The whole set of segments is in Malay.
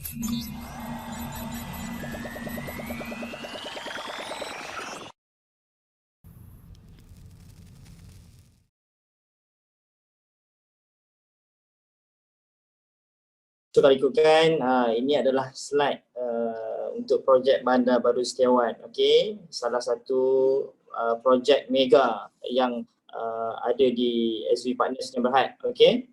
So kalau ikutkan, ini adalah slide untuk projek Bandar Baru Setiawan. Okay, salah satu projek mega yang ada di SV Partners Sdn Bhd. Okay,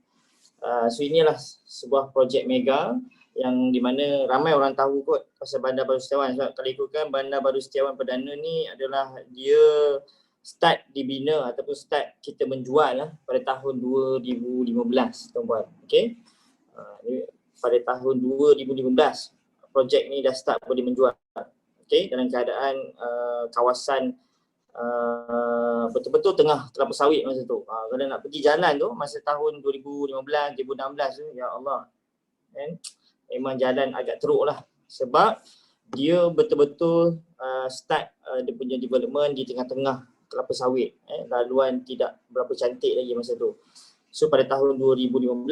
so inilah sebuah projek mega yang di mana ramai orang tahu kot pasal Bandar Baru Setiawan. Sebab kalau ikutkan Bandar Baru Setiawan Perdana ni adalah dia start dibina ataupun start kita menjual lah pada tahun 2015, tuan-puan. Okay, pada tahun 2015 projek ni dah start boleh menjual. Okay, dalam keadaan kawasan betul-betul tengah kelapa sawit masa tu. Kalau nak pergi jalan tu masa tahun 2015, 2016 tu, ya Allah, kan? Memang jalan agak teruk lah sebab dia betul-betul start dia punya development di tengah-tengah kelapa sawit. Laluan tidak berapa cantik lagi masa tu. So pada tahun 2015,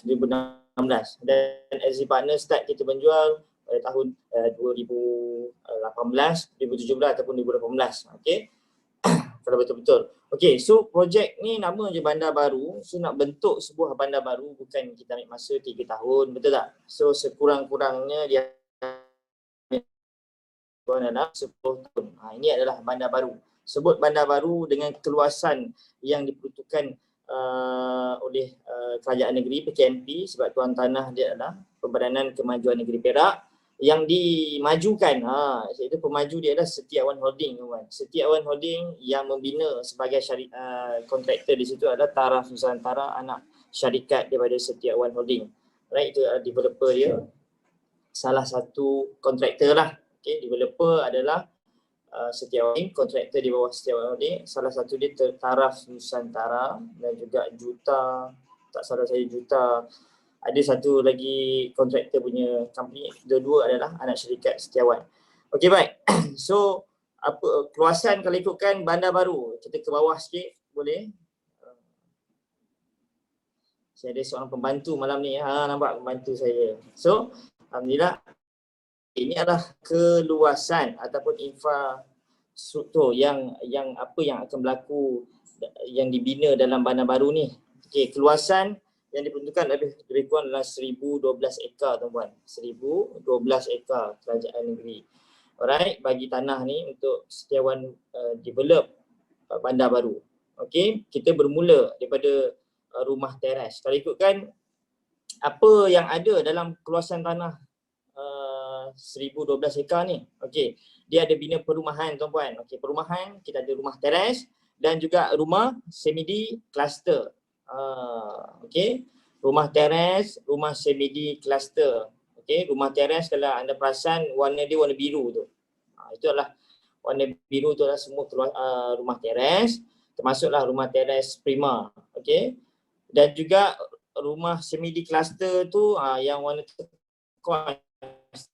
2016 dan SV Partners start kita menjual pada tahun 2018, 2017 ataupun 2018. Okay, kalau betul-betul. Okay, so projek ni nama je Bandar Baru. So nak bentuk sebuah bandar baru bukan kita ambil masa 3 tahun, betul tak? So sekurang-kurangnya dia dalam 10 tahun. Ini adalah bandar baru. Sebut bandar baru dengan keluasan yang diperuntukkan oleh Kerajaan Negeri PKNP sebab tuan tanah dia adalah Pembadanan Kemajuan Negeri Perak yang dimajukan. Iaitu pemaju dia adalah Setiawan Holding, kawan. Setiawan Holding yang membina sebagai kontraktor di situ adalah Taraf Nusantara, anak syarikat daripada Setiawan Holding. Right, itu adalah developer dia. Salah satu kontraktor lah. Okay, developer adalah Setiawan Holding, kontraktor di bawah Setiawan Holding. Salah satu dia Taraf Nusantara dan juga Juta, tak salah saya Juta. Ada satu lagi kontraktor punya company, dua-dua adalah anak syarikat Setiawan. Okey, baik. So apa keluasan kalau ikutkan Bandar Baru, kita ke bawah sikit boleh? Saya ada seorang pembantu malam ni, nampak pembantu saya. So alhamdulillah, ini adalah keluasan ataupun infrastruktur yang apa yang akan berlaku yang dibina dalam Bandar Baru ni. Okey, keluasan yang diperuntukkan lebih kurang adalah 1012 ekar, tuan-puan. 1012 ekar kerajaan negeri. Alright, bagi tanah ni untuk Setiawan develop Bandar Baru. Okey, kita bermula daripada rumah teres. Kalau ikutkan apa yang ada dalam keluasan tanah 1012 ekar ni. Okey, dia ada bina perumahan, tuan-puan. Okey, perumahan kita ada rumah teres dan juga rumah semidi cluster. Okey, rumah teres, rumah semidi cluster. Okey, rumah teres kalau anda perasan warna dia warna biru tu. Itu adalah warna biru tu adalah semua rumah teres, termasuklah rumah teres prima. Okey, dan juga rumah semidi cluster tu yang warna turquoise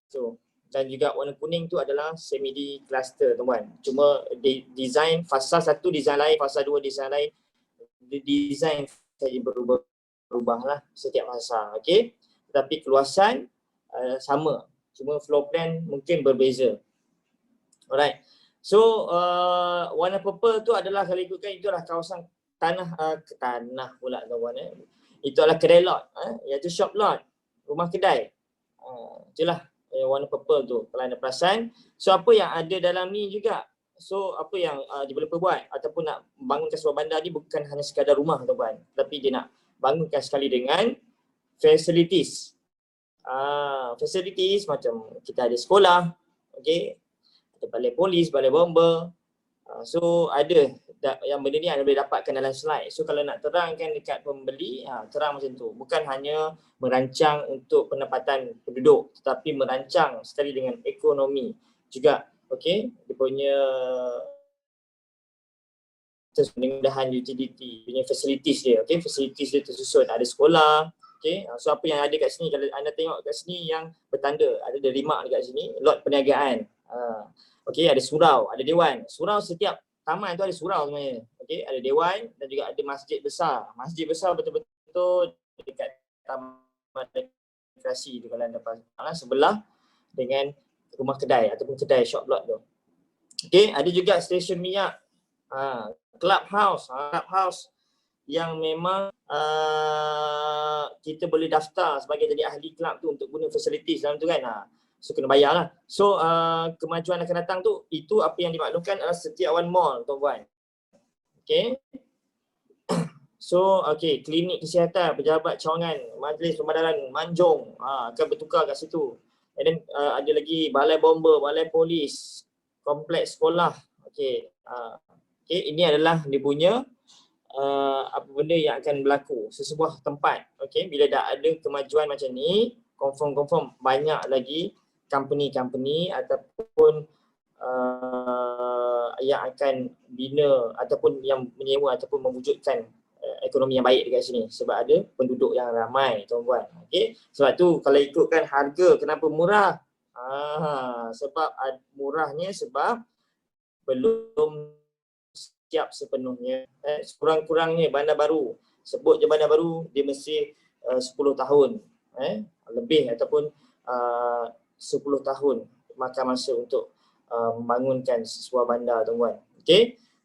tu, dan juga warna kuning tu adalah semidi cluster, tuan-tuan. Cuma design fasa 1 design lain, fasa 2 design lain. Design saja berubah lah setiap fasa. Okey, tetapi keluasan sama, cuma floor plan mungkin berbeza. Alright, so warna purple tu adalah kalau ikutkan itu adalah kawasan tanah pula, tuan-tuan. Itu adalah kedai lot, iaitu shop lot, rumah kedai. Itulah warna purple tu kalau anda perasan. So apa yang ada dalam ni juga, so apa yang developer buat ataupun nak bangunkan sebuah bandar ni bukan hanya sekadar rumah, tuan-tuan, tapi dia nak bangunkan sekali dengan facilities. Facilities macam kita ada sekolah, okey, ada balai polis, balai bomba. So ada yang benda ni anda boleh dapatkan dalam slide. So kalau nak terangkan dekat pembeli, terang macam tu. Bukan hanya merancang untuk pendapatan penduduk, tetapi merancang sekali dengan ekonomi juga. Okey, dia punya kemudahan utility, punya facilities dia. Okey, facilities dia tersusun. Ada sekolah. Okey, so apa yang ada kat sini, kalau anda tengok kat sini yang bertanda, ada remark dekat sini, lot perniagaan. Okey, ada surau, ada dewan. Surau, setiap taman tu ada surau sebenarnya. Okey, ada dewan dan juga ada masjid besar. Masjid besar betul-betul dekat taman, dekat lokasi tu kalau anda faham, sebelah dengan rumah kedai ataupun kedai shop block tu. Okey, ada juga stesen minyak, clubhouse yang memang kita boleh daftar sebagai jadi ahli kelab tu untuk guna facilities dalam tu kan. So kena bayar lah. So kemajuan akan datang tu, itu apa yang dimaklumkan adalah Setiawan Mall tuan-tuan. Okey. So klinik kesihatan, pejabat cawangan, majlis pemadaran Manjung akan bertukar kat situ. And then ada lagi balai bomba, balai polis, kompleks sekolah. Ini adalah dia punya apa benda yang akan berlaku sesebuah tempat. Bila dah ada kemajuan macam ni, confirm banyak lagi company ataupun yang akan bina ataupun yang menyewa ataupun mewujudkan ekonomi yang baik dekat sini sebab ada penduduk yang ramai tuan-tuan. Sebab tu kalau ikutkan harga kenapa murah? Sebab murahnya sebab belum siap sepenuhnya. Kurang-kurangnya bandar baru, sebut je bandar baru, dia mesti 10 tahun lebih ataupun 10 tahun makan masa untuk membangunkan sebuah bandar tuan-tuan.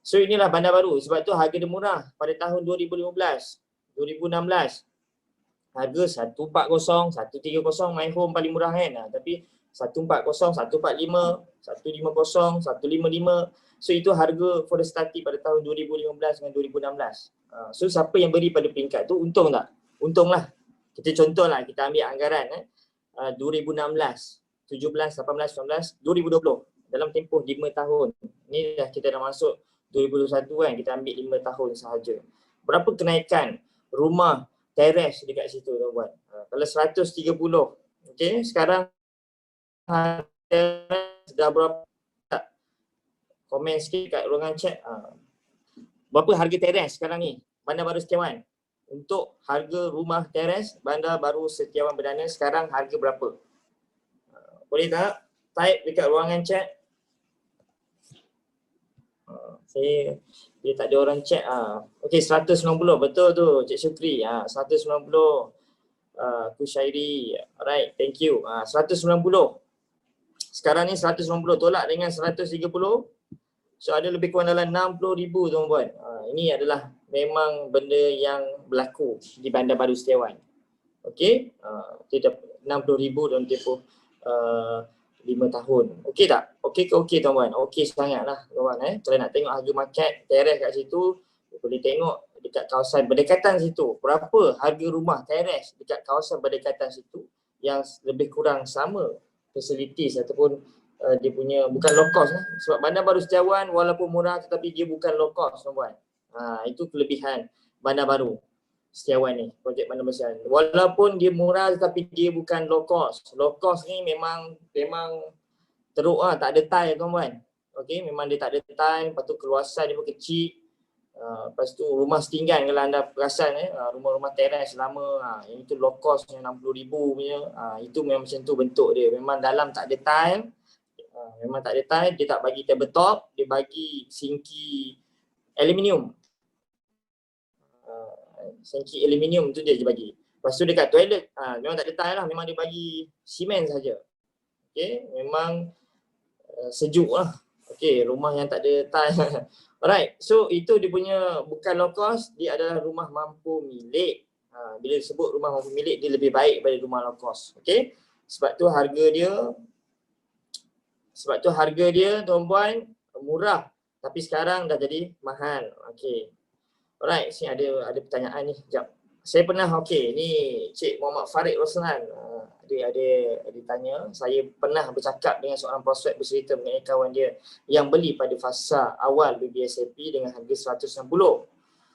So inilah bandar baru, sebab tu harga dia murah. Pada tahun 2015, 2016 harga 140, 130 my home paling murah kan. Tapi 140, 145, 150, 155. So itu harga for the starting pada tahun 2015 dengan 2016. So siapa yang beri pada peringkat tu untung tak? Untung lah. Kita contohlah, kita ambil anggaran 2016, 17, 18, 19, 2020. Dalam tempoh 5 tahun. Ni dah kita dah masuk 2021 kan, kita ambil 5 tahun sahaja. Berapa kenaikan rumah teres dekat situ tuan-tuan? Kalau 130, sekarang teres dah berapa? Komen sikit kat ruangan chat. Berapa harga teres sekarang ni? Bandar Baru Setiawan. Untuk harga rumah teres Bandar Baru Setiawan Berdana sekarang harga berapa? Boleh tak type dekat ruangan chat? Dia tak ada orang chat. 190, betul tu Cik Syukri. 190 Kushairi. Alright, thank you. 190. Sekarang ni 190 tolak dengan 130. So ada lebih kurang dalam 60,000 tuan-tuan. Ini adalah memang benda yang berlaku di Bandar Baru Setiawan. Tidak 60,000 dalam tempoh 5 tahun. Okey tak? Okey ke okey tuan-tuan? Okey sangatlah tuan-tuan. Kalau nak tengok harga market teres kat situ, boleh tengok dekat kawasan berdekatan situ. Berapa harga rumah teres dekat kawasan berdekatan situ yang lebih kurang sama facilities ataupun dia punya bukan low cost sebab Bandar Baru Setiawan walaupun murah tetapi dia bukan low cost tuan-tuan. Itu kelebihan Bandar Baru Setiawan ni, projek Bandar Baru Setiawan. Walaupun dia murah tetapi dia bukan low cost. Low cost ni memang teruk tak ada tile tuan-tuan. Memang dia tak ada tile, lepas tu keluasan dia pun kecil. Lepas tu rumah setinggan kalau anda perasan rumah-rumah teres lama, yang itu low cost yang 60,000 punya. Itu memang macam tu bentuk dia. Memang dalam tak ada tile. Dia tak bagi tabletop, dia bagi sinki aluminium. Sinki aluminium tu dia bagi. Lepas tu dekat toilet, memang tak ada tile lah, memang dia bagi simen saja. Memang sejuk lah. Rumah yang tak ada tile. Alright, so itu dia punya bukan low cost, dia adalah rumah mampu milik. Bila sebut rumah mampu milik, dia lebih baik daripada rumah low cost. Sebab tu harga dia tuan-tuan murah tapi sekarang dah jadi mahal. Alright, sini ada pertanyaan ni. Sekejap. Saya pernah ni Cik Muhammad Farid Roslan ada tanya, saya pernah bercakap dengan seorang prospek bercerita mengenai kawan dia yang beli pada fasa awal BBSAP dengan harga 160.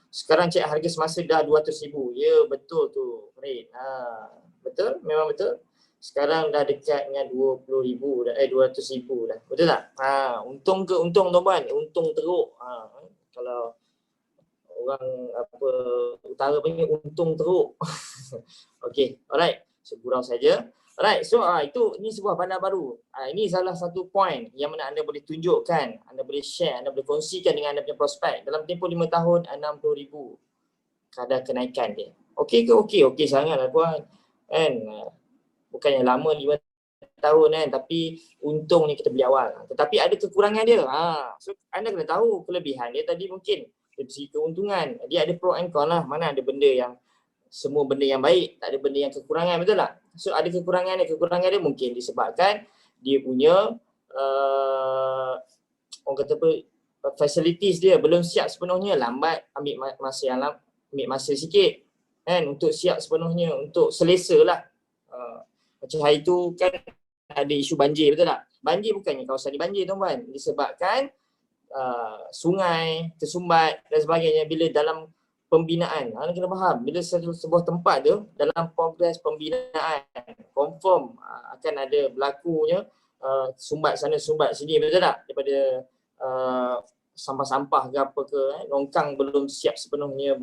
Sekarang cek harga semasa dah 200,000. Ya betul tu Farid. Betul, memang betul. Sekarang dah dekat dengan 20,000 dah, 200,000 dah. Betul tak? Untung ke untung tuan-tuan? Untung teruk. Kalau orang utara panggil untung teruk. Alright. Segurau saja. Alright, so ini sebuah bandar baru. Ini salah satu point yang mana anda boleh tunjukkan, anda boleh share, anda boleh kongsikan dengan anda punya prospek. Dalam tempoh 5 tahun 60,000 kadar kenaikan dia. Okey ke okey? Okey sangatlah puan. Kan? bukannya lama 5 tahun kan, tapi untungnya kita beli awal. Tetapi ada kekurangan dia. So anda kena tahu kelebihan dia tadi mungkin dari segi keuntungan. Dia ada pro and con lah. Mana ada benda yang semua benda yang baik, tak ada benda yang kekurangan, betul tak? So ada kekurangan dia mungkin disebabkan dia punya orang kata apa, facilities dia belum siap sepenuhnya, lambat, ambil masa sikit kan untuk siap sepenuhnya, untuk selesa lah. Macam hari tu kan ada isu banjir, betul tak? Banjir bukannya kawasan ni banjir tuan-tuan, disebabkan sungai tersumbat dan sebagainya. Bila dalam pembinaan, anda kena faham, bila sebuah tempat tu dalam progres pembinaan, confirm akan ada berlakunya sumbat sana sumbat sini, betul tak? Daripada sampah-sampah ke apa ke, longkang belum siap sepenuhnya,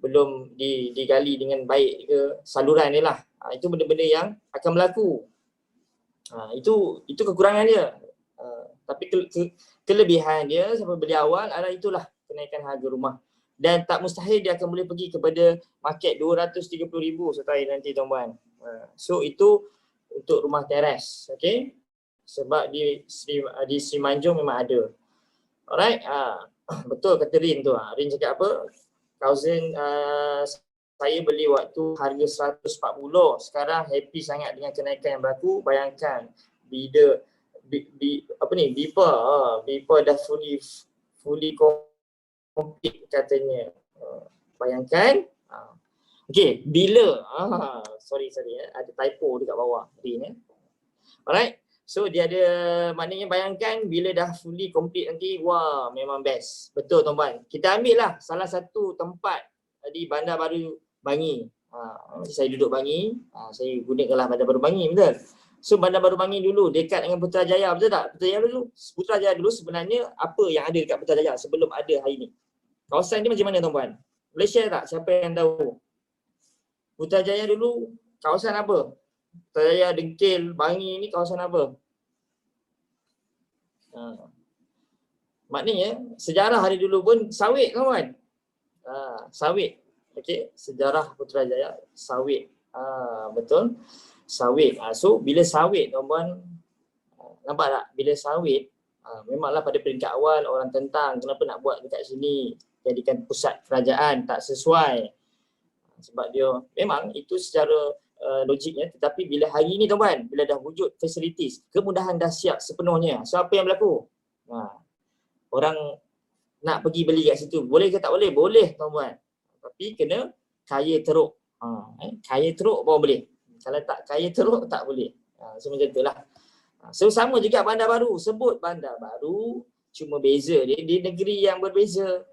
belum digali dengan baik ke saluran ni lah. Itu benda-benda yang akan berlaku. Itu kekurangan dia. Tapi kelebihan dia sampai beli awal adalah itulah kenaikan harga rumah. Dan tak mustahil dia akan boleh pergi kepada market 230,000 satu hari nanti tuan-tuan. So itu untuk rumah teres, okay? Sebab di Sri Manjung memang ada. Alright, betul kata Rin tu. Rin cakap apa? Cousin saya beli waktu harga 140. Sekarang happy sangat dengan kenaikan yang berlaku. Bayangkan Bipa dah fully complete katanya. Bayangkan. Okay, bila sorry ada typo dekat bawah Rin. Alright. So dia ada, maknanya bayangkan bila dah fully complete nanti, wah memang best. Betul tuan-tuan. Kita ambil lah salah satu tempat di Bandar Baru Bangi. Saya duduk Bangi, saya gunakanlah Bandar Baru Bangi, betul? So Bandar Baru Bangi dulu dekat dengan Putrajaya, betul tak? Putrajaya dulu sebenarnya apa yang ada dekat Putrajaya sebelum ada hari ni? Kawasan dia macam mana tuan-tuan? Boleh share tak siapa yang tahu? Putrajaya dulu kawasan apa? Putrajaya, Dengkil, Bangi ni kawasan apa? Maknanya sejarah hari dulu pun sawit kawan. Sawit. Okey, sejarah Putrajaya sawit. Betul. Sawit. So bila sawit tuan-tuan, nampak tak? Bila sawit memanglah pada peringkat awal orang tentang kenapa nak buat dekat sini, jadikan pusat kerajaan, tak sesuai. Sebab dia memang itu secara logiknya, tetapi bila hari ni tuan-tuan, bila dah wujud facilities, kemudahan dah siap sepenuhnya. So apa yang berlaku? Orang nak pergi beli kat situ, boleh ke tak boleh? Boleh tuan-tuan. Tapi kena kaya teruk. Kaya teruk baru boleh. Kalau tak kaya teruk tak boleh. So macam itulah. So sama juga Bandar Baru. Sebut Bandar Baru, cuma beza dia di negeri yang berbeza.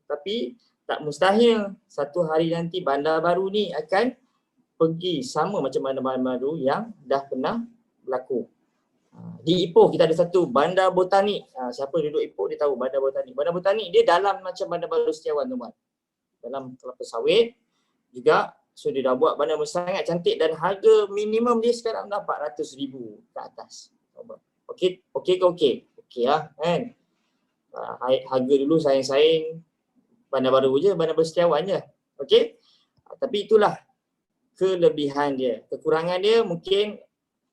Tapi tak mustahil satu hari nanti Bandar Baru ni akan pergi sama macam Bandar Baru yang dah pernah berlaku. Di Ipoh kita ada satu Bandar Botanik. Siapa duduk Ipoh dia tahu Bandar Botanik. Bandar Botanik dia dalam macam Bandar Baru Setiawan tuan-tuan. Dalam kelapa sawit juga. So dia dah buat bandar sangat cantik dan harga minimum dia sekarang dah 400,000 ke atas. Okey lah kan. Harga dulu saing-saing Bandar Baru je, Bandar Baru Setiawan je. Okey. Tapi itulah kelebihan dia. Kekurangan dia mungkin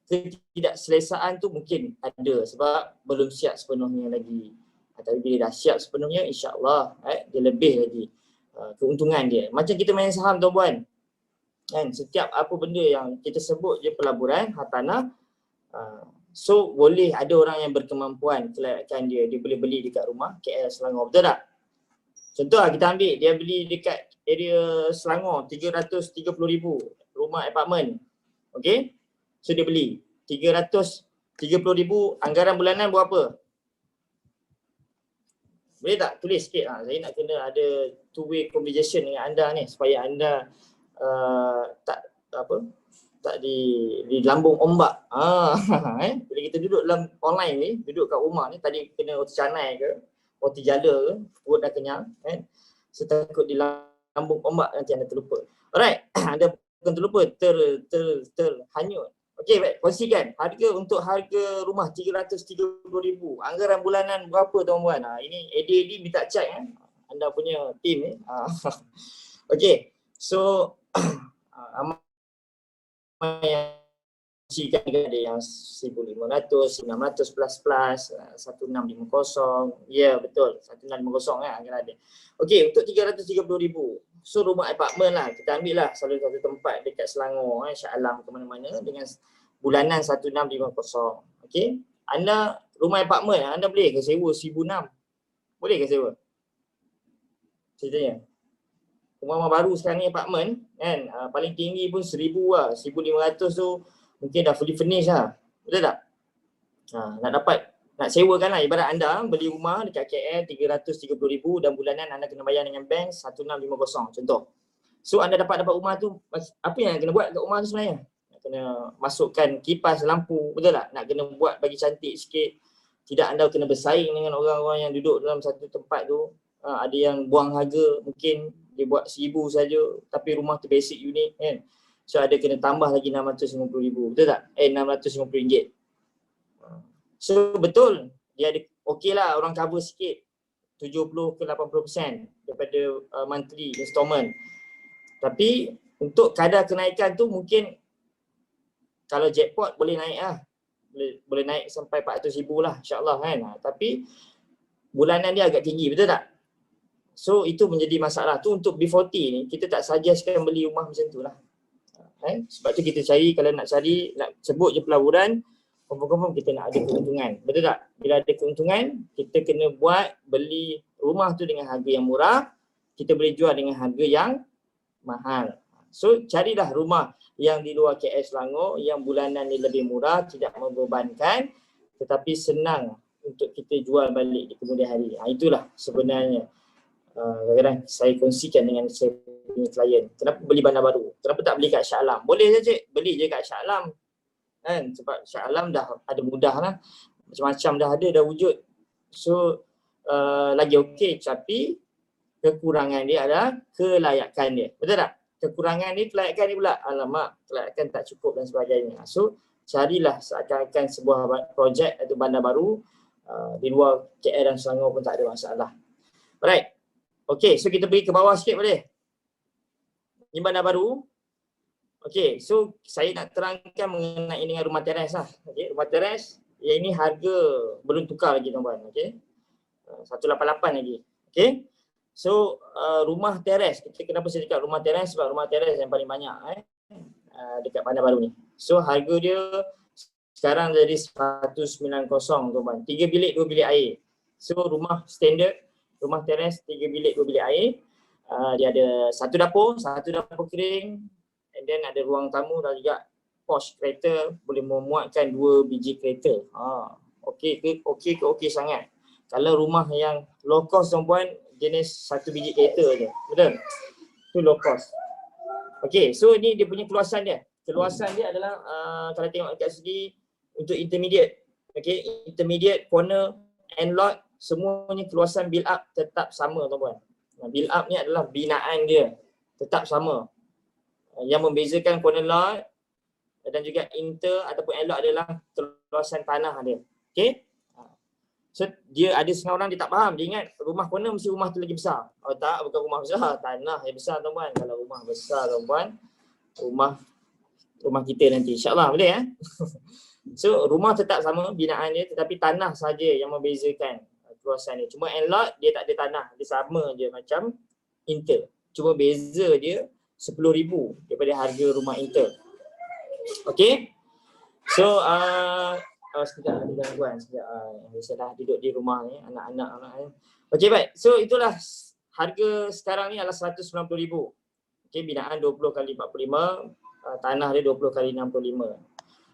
ketidakselesaan tu mungkin ada sebab belum siap sepenuhnya lagi. Tapi bila dah siap sepenuhnya, insya-Allah dia lebih lagi keuntungan dia. Macam kita main saham tuan-tuan. Kan setiap apa benda yang kita sebut je pelaburan, hartanah, so boleh ada orang yang berkemampuan kelayakan dia boleh beli dekat rumah KL Selangor, betul tak? Contoh lah kita ambil dia beli dekat area Selangor 330,000 rumah apartmen. Okey? So dia beli 330,000, anggaran bulanan berapa? Boleh tak tulis sikit? Saya nak kena ada two-way conversation dengan anda ni supaya anda tak di lambung ombak. Bila kita duduk dalam online ni, duduk kat rumah ni, tadi kena roti canai ke, roti jala ke, perut dah kenyang kan. So takut di lambung ombak nanti anda terlupa. Alright, anda bukan terlupa, terhanyut. Okey, baik, kongsikan untuk harga rumah 330,000. Anggaran bulanan berapa tuan-tuan? Ini AD minta check anda punya team ni. Okey. So yang kan ada yang 1,500, 600 plus 1650. Ya betul, 1650 kan akan ada. Okey, untuk 330,000. So rumah apartmen lah, kita ambil lah salah satu tempat dekat Selangor, Shah Alam ke mana-mana dengan bulanan 1650. Okey, anda rumah apartmen, anda boleh ke sewa 1,600? Boleh ke sewa? Ceritanya. Rumah baru sekarang ni apartmen kan, paling tinggi pun 1,000 lah, 1,500 tu mungkin dah fully furnished lah. Betul tak? Nak dapat, nak sewakan lah, ibarat anda beli rumah dekat KL 330,000 dan bulanan anda kena bayar dengan bank 1650 contoh. So anda dapat rumah tu, apa yang kena buat kat rumah tu sebenarnya? Nak kena masukkan kipas, lampu, betul tak? Nak kena buat bagi cantik sikit. Tidak anda kena bersaing dengan orang-orang yang duduk dalam satu tempat tu. Ada yang buang harga, mungkin dia buat 1,000 saja, tapi rumah tu basic unit kan. So ada kena tambah lagi 650,000, betul tak? 650 ringgit. So betul, dia ada okey lah orang cover sikit 70 ke 80% daripada monthly installment. Tapi untuk kadar kenaikan tu mungkin kalau jackpot boleh naik lah. Boleh naik sampai 400,000 lah insyaAllah kan. Tapi bulanan dia agak tinggi, betul tak? So itu menjadi masalah tu. Untuk B40 ni kita tak suggestkan beli rumah macam tu lah. Sebab tu kita cari, kalau nak cari, nak sebut je pelaburan, confirm kita nak ada keuntungan, betul tak? Bila ada keuntungan, kita kena buat beli rumah tu dengan harga yang murah, kita boleh jual dengan harga yang mahal. So carilah rumah yang di luar KL Selangor yang bulanan ni lebih murah, tidak membebankan, tetapi senang untuk kita jual balik di kemudian hari. Itulah sebenarnya kadang-kadang saya kongsikan dengan saya punya klien. Kenapa beli bandar baru? Kenapa tak beli kat Shah Alam? Boleh je cik, beli je kat Shah Alam. Kan? Sebab Shah Alam dah ada mudah lah. Macam-macam dah ada, dah wujud. So lagi okey, tapi kekurangan dia adalah kelayakan dia. Betul tak? Kekurangan ni, kelayakan ni pula, alamak, kelayakan tak cukup dan sebagainya. So carilah seakan-akan sebuah projek atau bandar baru di luar KL dan Selangor pun tak ada masalah. Alright. Okey, so kita pergi ke bawah sikit boleh? Ini bandar baru. Okey, so saya nak terangkan mengenai dengan rumah teres lah. Okey, rumah teres, yang ini harga belum tukar lagi tuan-tuan. Okey, 188 lagi. Okey, so rumah teres, kita kenapa saya cakap rumah teres? Sebab rumah teres yang paling banyak dekat bandar baru ni. So harga dia sekarang jadi 190 tuan-tuan. 3 bilik 2 bilik air. So rumah standard, rumah teres 3 bilik 2 bilik air. Dia ada satu dapur kering, and then ada ruang tamu dan juga pos kereta, boleh memuatkan 2 biji kereta. Okey sangat. Kalau rumah yang low cost tuan-puan, jenis 1 biji kereta je. Betul? Itu low cost. Okey, so ni dia punya keluasan dia. Keluasan dia adalah kalau tengok dekat segi untuk intermediate. Okey, intermediate, corner and lot, semuanya keluasan build up tetap sama tuan-puan. Build up ni adalah binaan dia tetap sama. Yang membezakan corner lot dan juga inter ataupun end lot adalah keluasan tanah dia. Okey? So dia ada setengah orang dia tak faham, dia ingat rumah corner mesti rumah tu lagi besar. Oh tak, bukan rumah besar, tanah yang besar tuan-puan. Kalau rumah besar tuan-puan, rumah kita nanti insya-Allah boleh So rumah tetap sama binaan dia, tetapi tanah saja yang membezakan keluasan dia. Cuma end lot dia tak ada tanah, dia sama je macam inter. Cuma beza dia 10,000 daripada harga rumah inter. Okey. So sekejap ada gangguan sekejap. Saya dah duduk di rumah ni, anak-anak. Okey baik. So itulah harga sekarang ni adalah 190,000. Okey, binaan 20 kali 45, tanah dia 20 kali 65.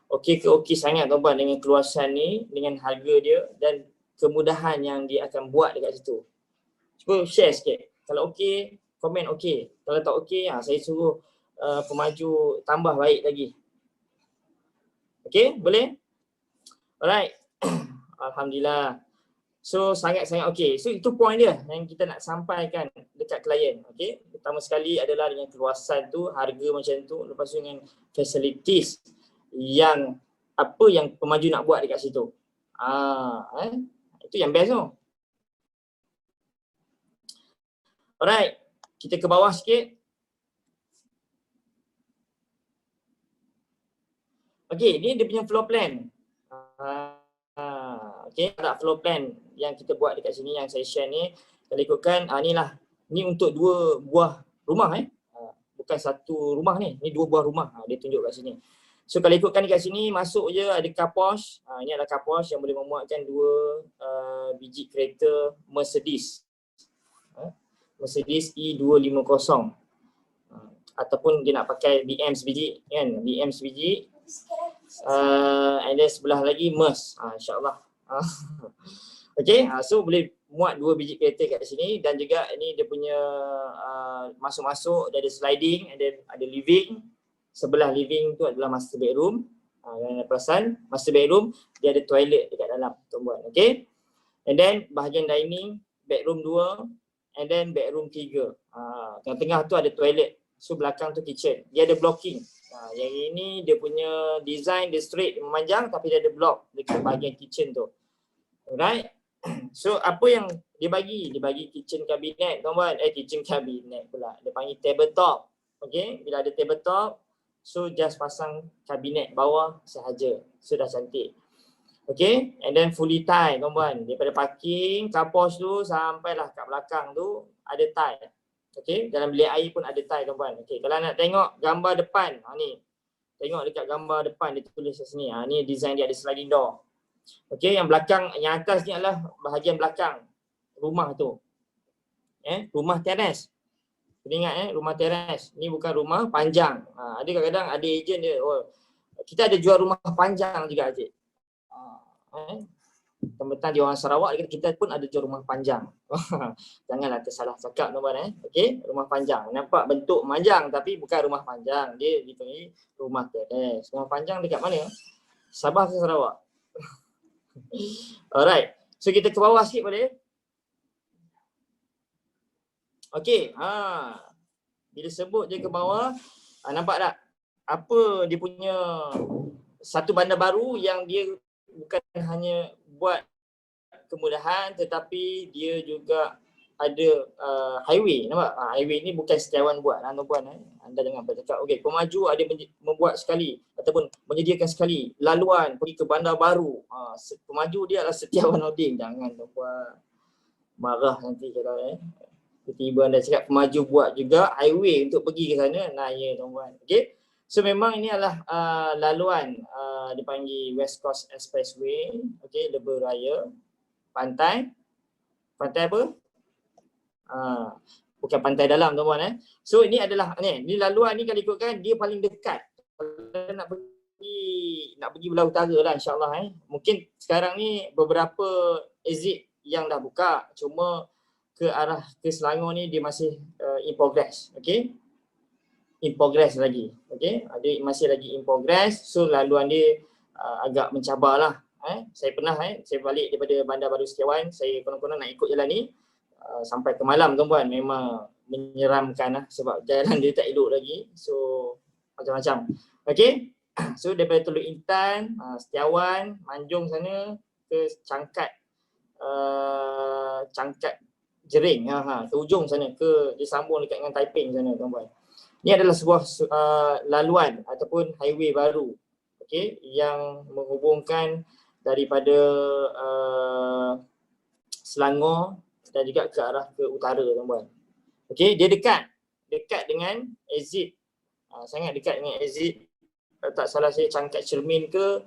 Okey sangat tuan-tuan dengan keluasan ni, dengan harga dia dan kemudahan yang dia akan buat dekat situ. Cuba share sikit. Kalau okey, komen okey. Kalau tak okey, saya suruh pemaju tambah baik lagi. Okey, boleh? Alright. Alhamdulillah. So sangat-sangat okey. So itu point dia yang kita nak sampaikan dekat klien. Okey. Pertama sekali adalah dengan keluasan tu, harga macam tu, lepas tu dengan facilities yang apa yang pemaju nak buat dekat situ. Itu yang best tu. Alright. Kita ke bawah sikit. Okey, ni dia punya floor plan. Okey, ada floor plan yang kita buat dekat sini yang saya share ni. Kalau ikutkan, ni untuk 2 buah rumah bukan satu rumah ni dua buah rumah. Dia tunjuk kat sini. So kalau ikutkan dekat sini, masuk je ada car wash. Ini adalah car wash yang boleh memuatkan 2 biji kereta Mercedes. Mercedes E250. Ataupun dia nak pakai BM sebiji kan, BM sebiji. And then sebelah lagi Merc, insyaAllah. Okay, so boleh muat 2 biji kereta kat sini. Dan juga ini dia punya masuk-masuk, dia ada sliding, and then ada living. Sebelah living tu adalah master bedroom. Yang perasan, master bedroom dia ada toilet dekat dalam, tuan-tuan. Okay, and then bahagian dining, bedroom 2, and then bedroom 3. Tengah-tengah tu ada toilet. So belakang tu kitchen. Dia ada blocking. Yang ini dia punya design dia straight, memanjang, tapi dia ada block dekat bahagian kitchen tu. Alright. So apa yang dia bagi? Dia bagi kitchen cabinet, tuan-tuan. Kitchen cabinet pula. Dia panggil tabletop. Okay, bila ada tabletop, so just pasang kabinet bawah sahaja. So dah cantik. Okay, and then fully tile, tuan-tuan. Daripada parking, car wash tu sampailah kat belakang tu ada tile. Okay, dalam bilik air pun ada tile, tuan-tuan. Okay, kalau nak tengok gambar depan, ni. Tengok dekat gambar depan dia tulis kat sini. Ni design dia ada sliding door. Okay, yang belakang, yang atas ni adalah bahagian belakang rumah tu. Rumah teres. Kena ingat rumah teres. Ni bukan rumah panjang. Ada kadang-kadang ada ejen dia, kita ada jual rumah panjang juga, Cik. Tentang dia orang Sarawak, kita pun ada jual rumah panjang. Janganlah tersalah cakap, tuan-tuan. Okey, rumah panjang. Nampak bentuk panjang tapi bukan rumah panjang. Dia dipanggil rumah teres. Rumah panjang dekat mana? Sabah ke Sarawak? Alright. So kita ke bawah sikit boleh? Okey. Bila sebut je ke bawah, nampak tak? Apa dia punya satu bandar baru yang dia bukan hanya buat kemudahan tetapi dia juga ada highway, nampak? Highway ni bukan setiawan buat, tuan-puan. Anda jangan bercakap. Okey, pemaju ada membuat sekali ataupun menyediakan sekali laluan pergi ke bandar baru. Pemaju dia adalah setiawan holding. Jangan, tuan-puan. Marah nanti kalau tiba-tiba anda cakap pemaju buat juga highway untuk pergi ke sana. Ya, tuan-puan. Okey. So memang ini adalah laluan dipanggil West Coast Expressway. Okey, Lebuh Raya. Pantai. Pantai apa? Bukan pantai dalam, tuan-tuan. So ini adalah ni laluan ni kalau ikutkan dia paling dekat. Kalau nak pergi belah utara lah, insya-Allah. Mungkin sekarang ni beberapa exit yang dah buka, cuma ke arah ke Selangor ni dia masih in progress. Okey. In progress lagi. Okey, dia masih lagi in progress. So laluan dia agak mencabar lah. Saya pernah saya balik daripada Bandar Baru Setiawan, saya konon-konon nak ikut jalan ni sampai ke malam, tuan-puan. Memang menyeramkan lah sebab jalan dia tak elok lagi. So macam-macam. Okey. So daripada Teluk Intan, Setiawan, Manjung sana ke Cangkat Cangkat Jering, ke ujung sana, ke disambung dekat dengan Taiping sana, tuan-puan. Ini adalah sebuah laluan ataupun highway baru, okey, yang menghubungkan daripada Selangor dan juga ke arah ke utara, tuan-puan. Okey, dia dekat dengan exit, sangat dekat dengan exit, tak salah saya Cangkat Cermin ke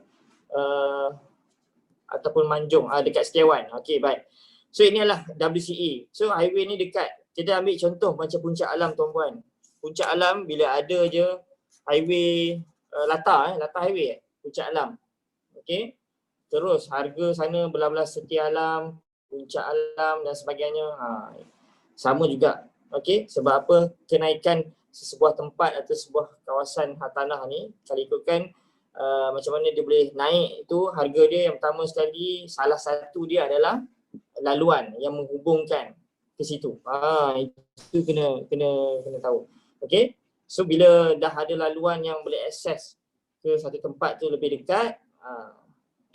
ataupun Manjung, dekat Setiawan. Okey, baik. So ini adalah WCE. So highway ni dekat. Kita ambil contoh macam Puncak Alam, tuan-puan. Puncak Alam bila ada je highway Lata highway Puncak Alam. Okey. Terus harga sana belah-belah Setia Alam, Puncak Alam dan sebagainya. Sama juga. Okey, sebab apa? Kenaikan sebuah tempat atau sebuah kawasan hartanah ni kalau ikutkan macam mana dia boleh naik tu, harga dia yang pertama sekali, salah satu dia adalah laluan yang menghubungkan ke situ. Itu kena tahu. Okey. So bila dah ada laluan yang boleh akses ke satu tempat tu lebih dekat,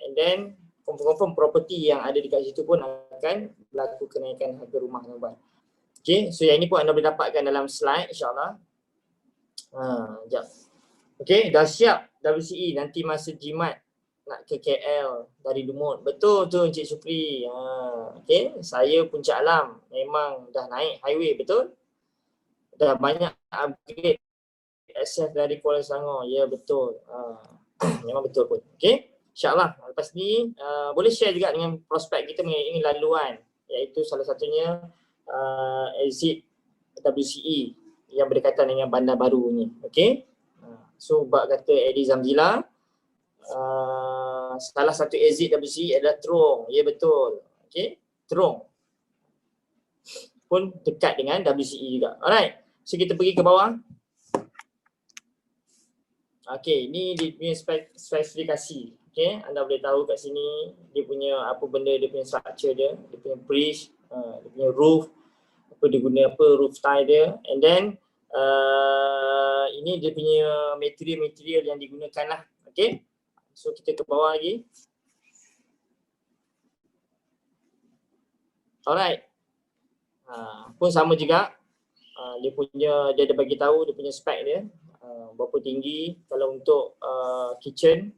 and then confirm property yang ada dekat situ pun akan berlaku kenaikan harga rumah, tuan-tuan. Okey, so yang ini pun anda boleh dapatkan dalam slide, insya-Allah. Sekejap. Okey, dah siap WCE nanti masa jimat nak ke KL dari Lumut. Betul tu Encik Supri. Okay, saya Puncak Alam memang dah naik highway, betul? Dah banyak upgrade akses dari Kuala Selangor. Ya betul. Memang betul pun. Okay, insyaAllah lepas ni boleh share juga dengan prospek kita mengenai laluan, iaitu salah satunya exit WCE yang berdekatan dengan bandar baru ni. Okay, so bab kata Eddie Zamzila, salah satu exit WCE adalah Terong. Ya betul. Okay, Terong pun dekat dengan WCE juga. Alright, so kita pergi ke bawah. Okay, ni dia punya spesifikasi. Okay, anda boleh tahu kat sini dia punya apa benda, dia punya structure dia punya bridge, dia punya roof, apa dia guna apa, roof tile dia, and then ini dia punya material yang digunakan lah. Okay, so kita ke bawah lagi. Alright, pun sama juga, dia ada bagi tahu dia punya spek dia, berapa tinggi. Kalau untuk kitchen,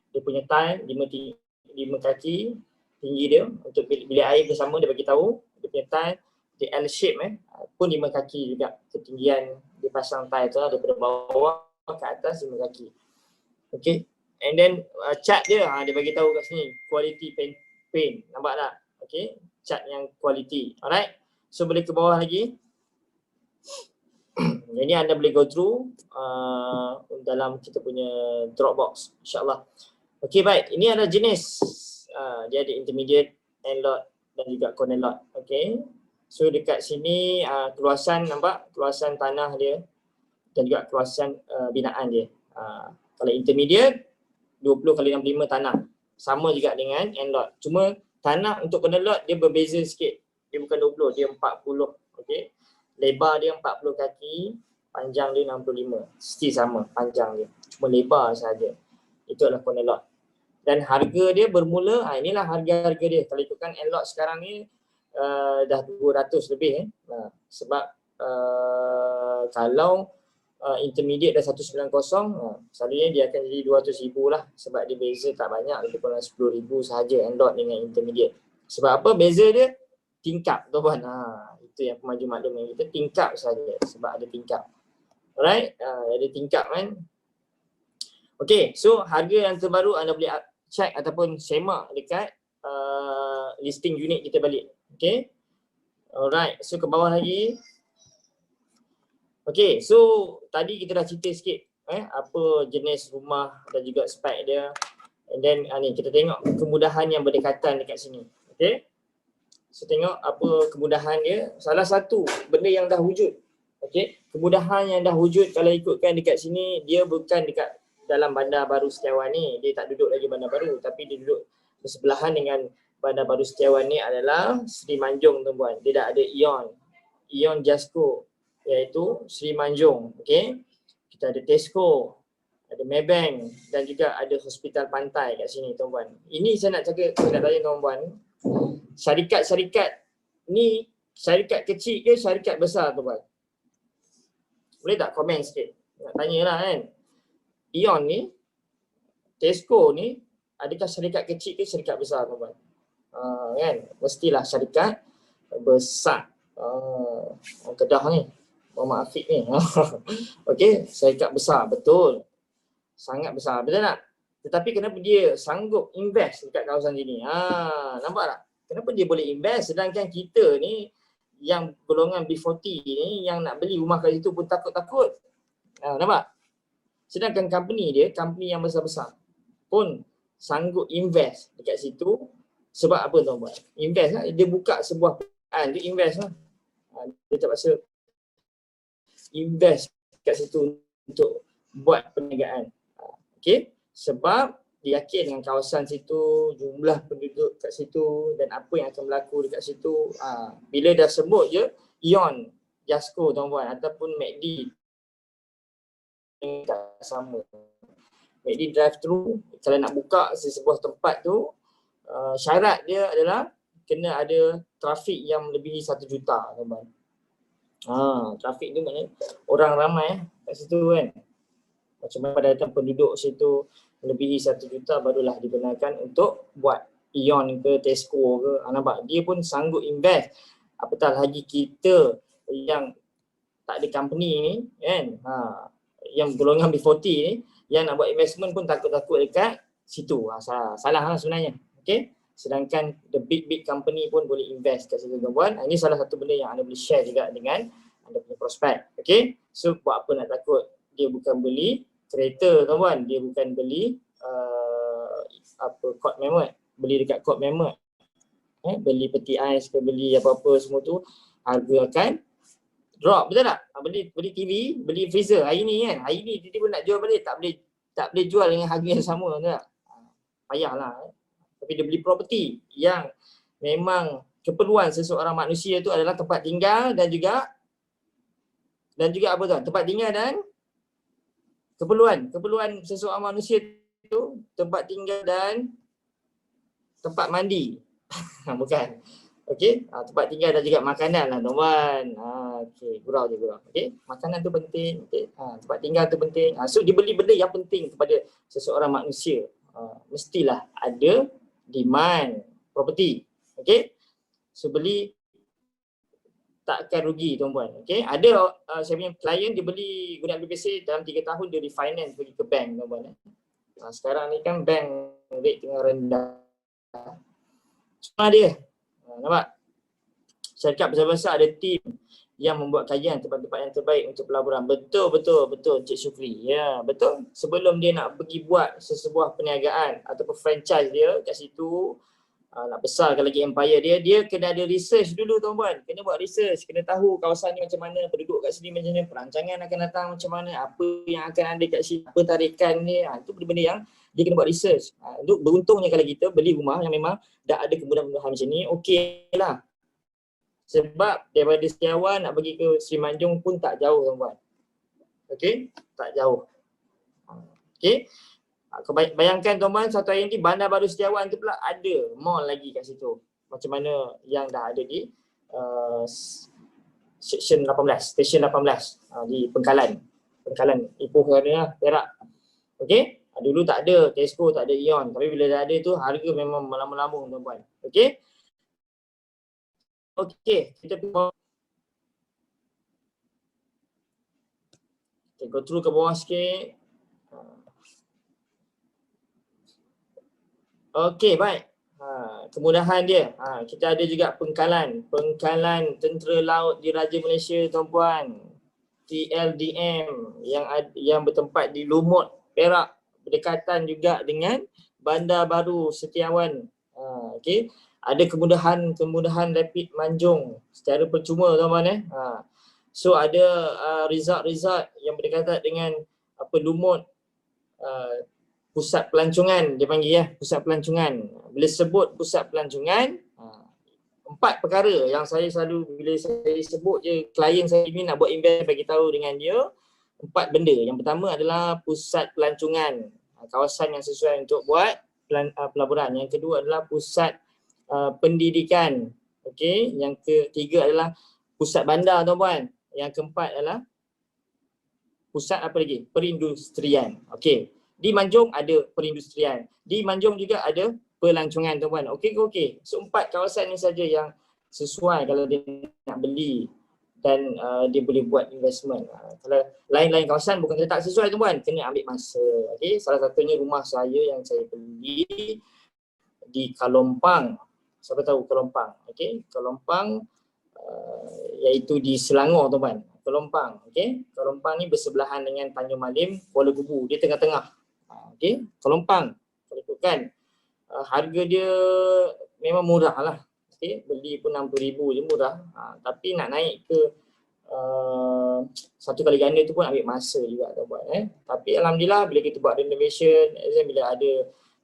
dia punya tile 5 kaki tinggi dia. Untuk bilik air bersama dia bagi tahu dia punya tile dia L shape pun 5 kaki juga ketinggian dia pasang tile tu daripada bawah ke atas 5 kaki. Okay, and then cat dia dia bagi tahu kat sini quality paint. Nampak tak? Okay, cat yang quality. Alright, so boleh ke bawah lagi. Jadi anda boleh go through dalam kita punya Dropbox, insyaAllah. Okay, baik. Ini adalah jenis. Dia ada intermediate, end lot dan juga corner lot. Okay, so dekat sini keluasan, nampak keluasan tanah dia dan juga keluasan binaan dia. Kalau intermediate 20x65 tanah, sama juga dengan end lot. Cuma tanah untuk corner lot dia berbeza sikit. Dia bukan 20, dia 40. Okay, lebar dia 40 kaki, panjang dia 65. Still sama panjang dia, cuma lebar saja. Itu adalah corner lot. Dan harga dia bermula, inilah harga-harga dia. Kalau ikutkan end lot sekarang ni dah 200 lebih sebab kalau intermediate dah 190, selalunya dia akan jadi 200,000 lah, sebab dia beza tak banyak, lebih kurang 10,000 sahaja end lot dengan intermediate. Sebab apa? Beza dia tingkap tuan. Itu yang pemaju maklum yang kita tingkap saja, sebab ada tingkap. Alright, ada tingkap kan. Okay, so harga yang terbaru anda boleh check ataupun semak dekat listing unit kita balik. Okay, alright, so ke bawah lagi. Okay, so tadi kita dah cerita sikit apa jenis rumah dan juga spek dia. And then ni kita tengok kemudahan yang berdekatan dekat sini. Okay, so tengok apa kemudahan dia. Salah satu benda yang dah wujud. Okay, kemudahan yang dah wujud kalau ikutkan dekat sini, dia bukan dekat dalam Bandar Baru Setiawan ni. Dia tak duduk lagi Bandar Baru, tapi dia duduk bersebelahan dengan Bandar Baru Setiawan ni adalah Sri Manjung tuan-tuan. Dia dah ada Ion Jasco, iaitu Sri Manjung. Okay, kita ada Tesco, ada Maybank dan juga ada Hospital Pantai kat sini tuan-tuan. Ini saya nak tanya tuan-tuan, syarikat-syarikat ni syarikat kecil ke syarikat besar tuan-tuan? Boleh tak komen sikit? Nak tanyalah kan. Ion ni, Tesco ni, adakah syarikat kecil ke syarikat besar tuan-tuan? Kan? Mestilah syarikat besar. Kedah ni, Muhammad Afiq ni. Okey, syarikat besar, betul. Sangat besar, betul tak? Tetapi kenapa dia sanggup invest dekat kawasan sini? Nampak tak? Kenapa dia boleh invest sedangkan kita ni yang golongan B40 ni yang nak beli rumah kat situ pun takut-takut. Nampak? Sedangkan company dia, company yang besar-besar pun sanggup invest dekat situ. Sebab apa tuan-tuan? Invest lah. Dia buka sebuah perusahaan, dia invest lah. Dia terpaksa invest kat situ untuk buat perniagaan. Okay? Sebab dia yakin dengan kawasan situ, jumlah penduduk kat situ dan apa yang akan berlaku dekat situ. Bila dah sebut je Ion Jasco tuan-tuan ataupun MACD, tak sama. MACD drive-thru, kalau nak buka sebuah tempat tu, syarat dia adalah kena ada trafik yang melebihi 1 juta tuan-tuan. Trafik tu maknanya orang ramai kat situ kan. Macam mana pada datang penduduk situ melebihi 1 juta barulah digunakan untuk buat Ion ke Tesco ke. Nampak dia pun sanggup invest. Apatah lagi kita yang tak ada company ni kan, yang golongan B40 ni yang nak buat investment pun takut-takut dekat situ. Salah lah sebenarnya. Okay? Sedangkan the big company pun boleh invest kat situ tuan-puan. Ini salah satu benda yang anda boleh share juga dengan anda punya prospek. Okay? So buat apa nak takut? Dia bukan beli kereta tuan-puan, dia bukan beli Code Memory, beli dekat Code Memory. Beli peti ais ke beli apa-apa semua tu harga akan drop, betul tak? Beli TV, beli freezer hari ni kan. Hari ni dia pun nak jual balik, tak boleh jual dengan harga yang sama, betul tak? Payahlah. Tapi dia beli property yang memang keperluan seseorang manusia tu adalah tempat tinggal dan juga apa tuan? Tempat tinggal dan keperluan seseorang manusia tu tempat tinggal dan tempat mandi. Bukan. Okey, tempat tinggal dan juga makanan lah tuan-tuan. Okey, gurau. Okey, makanan tu penting, okey. Tempat tinggal tu penting. So dia beli benda yang penting kepada seseorang manusia. Mestilah ada demand properti. Okey. So beli tak akan rugi tuan-puan. Okey. Ada saya punya klien dia beli guna BPC dalam 3 tahun dia refinance pergi ke bank tuan-puan. Sekarang ni kan bank rate tengah rendah. Cuma dia. Nampak? Syarikat besar-besar ada tim yang membuat kajian tempat-tempat yang terbaik untuk pelaburan. Betul Cik Syukri. Ya, betul. Sebelum dia nak pergi buat sesebuah perniagaan ataupun franchise dia kat situ, nak besarkan lagi empire dia kena ada research dulu tuan-puan. Kena buat research, kena tahu kawasan ni macam mana, penduduk kat sini macam mana, perancangan akan datang macam mana, apa yang akan ada kat sini, apa tarikan ni. Itu benda-benda yang dia kena buat research. Beruntungnya kalau kita beli rumah yang memang dah ada kemudahan-kemudahan macam ni, okey lah. Sebab daripada Setiawan nak pergi ke Seri Manjung pun tak jauh tuan-puan. Okey, tak jauh. Okey. Bayangkan tuan-puan, satu hari nanti Bandar Baru Setiawan tu pula ada mall lagi kat situ. Macam mana yang dah ada di stesen 18 di Pengkalan Ipoh Kerana Perak. Okey. Dulu tak ada Tesco, tak ada Ion, tapi bila dah ada tu harga memang melambung-lambung tuan-puan. Okey. Okey, kita go through ke bawah sikit. Okey, baik. Kemudahan dia. Kita ada juga Pengkalan Tentera Laut Diraja Malaysia tuan-puan. TLDM yang bertempat di Lumut, Perak, berdekatan juga dengan Bandar Baru Setiawan. Okey. Ada kemudahan rapid Manjung secara percuma tuan-tuan. So ada resort yang berdekatan dengan Lumut, pusat pelancongan dia panggil pusat pelancongan. Bila sebut pusat pelancongan, 4 perkara yang saya selalu bila saya sebut je klien saya ni nak buat invest bagi tahu dengan dia 4 benda. Yang pertama adalah pusat pelancongan, kawasan yang sesuai untuk buat pelaburan. Yang kedua adalah pusat pendidikan. Okey, yang ketiga adalah pusat bandar tuan-puan. Yang keempat adalah pusat apa lagi? Perindustrian. Okey. Di Manjung ada perindustrian. Di Manjung juga ada pelancongan tuan-puan. Okey. So 4 kawasan ni saja yang sesuai kalau dia nak beli dan dia boleh buat investment. Kalau lain-lain kawasan bukan kata tak sesuai tuan-puan, kena ambil masa. Okey, salah satunya rumah saya yang saya beli di Kalompang. Siapa tahu Kalompang? Okey, Kalompang iaitu di Selangor tuan-puan. Kalompang, okey. Kalompang ni bersebelahan dengan Tanjung Malim, Kuala Gubu. Dia tengah-tengah. Okey, Kalompang. Kalau ikutkan harga dia memang murah lah. Okey, beli pun 60,000 je murah. Tapi nak naik ke satu kali ganda tu pun ambil masa juga tuan-puan. Tapi alhamdulillah bila kita buat renovation, bila ada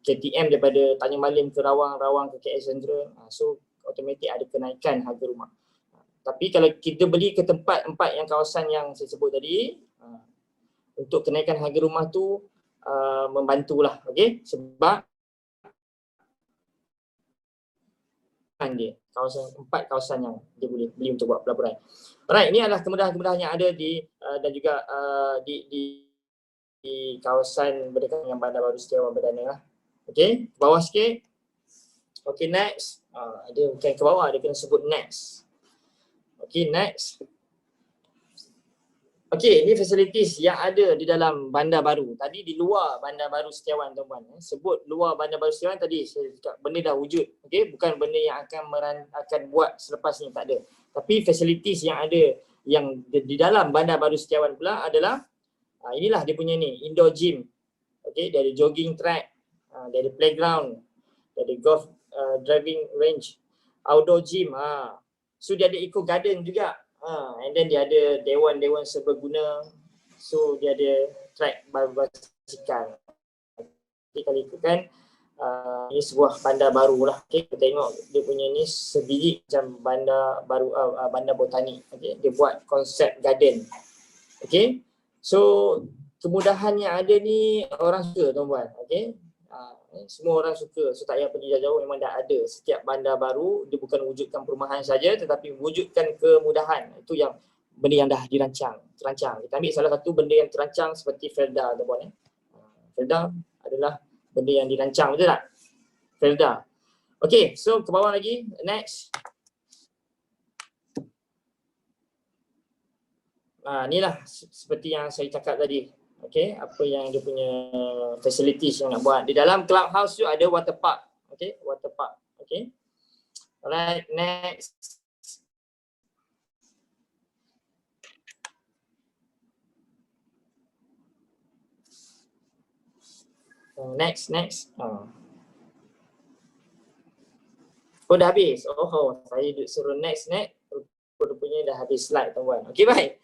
KTM daripada Tanjung Malim ke Rawang, Rawang ke KL Central, so automatik ada kenaikan harga rumah. Tapi kalau kita beli ke tempat 4 yang kawasan yang saya sebut tadi, untuk kenaikan harga rumah tu membantulah, okey, sebab dia empat kawasan yang dia boleh beli untuk buat pelaburan. Alright, ini adalah kemudahan-kemudahan yang ada di dan juga di kawasan berdekatan dengan Bandar Baru Setiawan Perdana lah. Okey, ke bawah sikit. Okey, next. Dia bukan ke bawah, dia kena sebut next. Okey, next. Okey, ini facilities yang ada di dalam Bandar Baru. Tadi di luar Bandar Baru Setiawan, tuan-tuan. Sebut luar Bandar Baru Setiawan tadi, saya cakap benda dah wujud. Okey, bukan benda yang akan buat selepas ni, tak ada. Tapi facilities yang ada yang di dalam Bandar Baru Setiawan pula adalah inilah dia punya ni, indoor gym. Okey, dia ada jogging track, dia ada playground, dia ada golf driving range, outdoor gym. So dia ada eco garden juga. And then dia ada dewan-dewan serbaguna. So dia ada track basikal. Okay, kalau ikutkan ini sebuah bandar baru lah. Okay, kita tengok dia punya ni sebiji macam bandar baru, bandar botani. Okay, dia buat konsep garden. Okay, so kemudahan yang ada ni orang suka, tuan-tuan. Okay, semua orang suka. So tak payah pergi jauh-jauh, memang dah ada. Setiap bandar baru dia bukan wujudkan perumahan saja, tetapi wujudkan kemudahan. Itu yang benda yang dah terancang. Kita ambil salah satu benda yang terancang seperti Felda, tuan-tuan. Felda adalah benda yang dirancang, betul tak? Felda. Okay, so ke bawah lagi. Next. Inilah seperti yang saya cakap tadi. Okay, apa yang dia punya facilities yang nak buat. Di dalam clubhouse tu ada water park. Okay, water park. Okay. Alright, next. Next. Oh, dah habis. Oh, saya suruh next. Rupanya dah habis slide, tuan-tuan. Okay, baik.